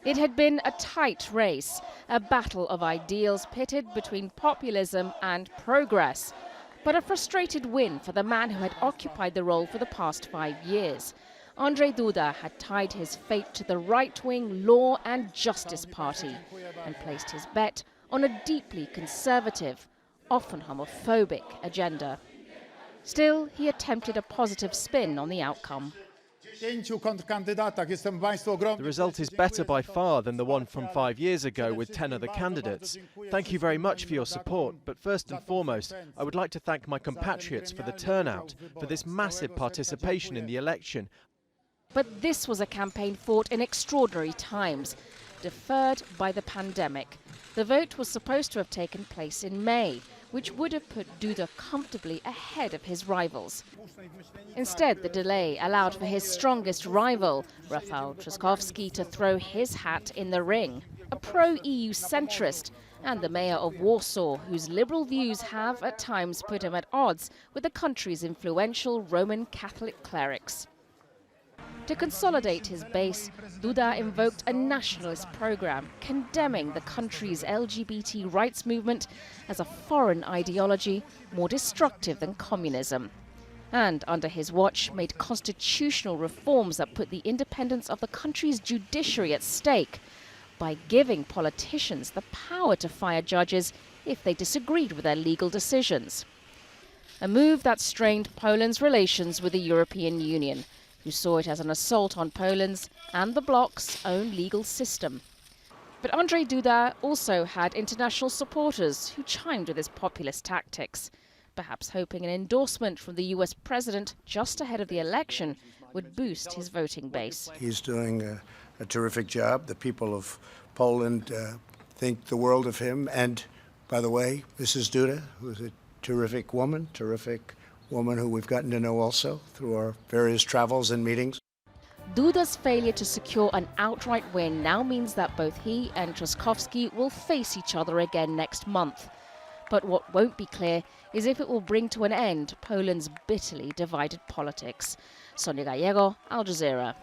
It had been a tight race, a battle of ideals pitted between populism and progress. But a frustrated win for the man who had occupied the role for the past 5 years. Andrzej Duda had tied his fate to the right-wing Law and Justice Party and placed his bet on a deeply conservative, often homophobic agenda. Still, he attempted a positive spin on the outcome. The result is better by far than the one from 5 years ago with 10 other candidates. Thank you very much for your support, but first and foremost, I would like to thank my compatriots for the turnout, for this massive participation in the election. But this was a campaign fought in extraordinary times, deferred by the pandemic. The vote was supposed to have taken place in May, which would have put Duda comfortably ahead of his rivals. Instead, the delay allowed for his strongest rival, Rafał Trzaskowski, to throw his hat in the ring. A pro-EU centrist and the mayor of Warsaw, whose liberal views have at times put him at odds with the country's influential Roman Catholic clerics. To consolidate his base, Duda invoked a nationalist program condemning the country's LGBT rights movement as a foreign ideology more destructive than communism. And under his watch made constitutional reforms that put the independence of the country's judiciary at stake by giving politicians the power to fire judges if they disagreed with their legal decisions. A move that strained Poland's relations with the European Union, who saw it as an assault on Poland's and the bloc's own legal system. But Andrzej Duda also had international supporters who chimed with his populist tactics, perhaps hoping an endorsement from the US president just ahead of the election would boost his voting base. He's doing a terrific job. The people of Poland think the world of him. And, by the way, Mrs. Duda, who's a terrific woman who we've gotten to know also through our various travels and meetings. Duda's failure to secure an outright win now means that both he and Trzaskowski will face each other again next month. But what won't be clear is if it will bring to an end Poland's bitterly divided politics. Sonia, Gallego, Jazeera.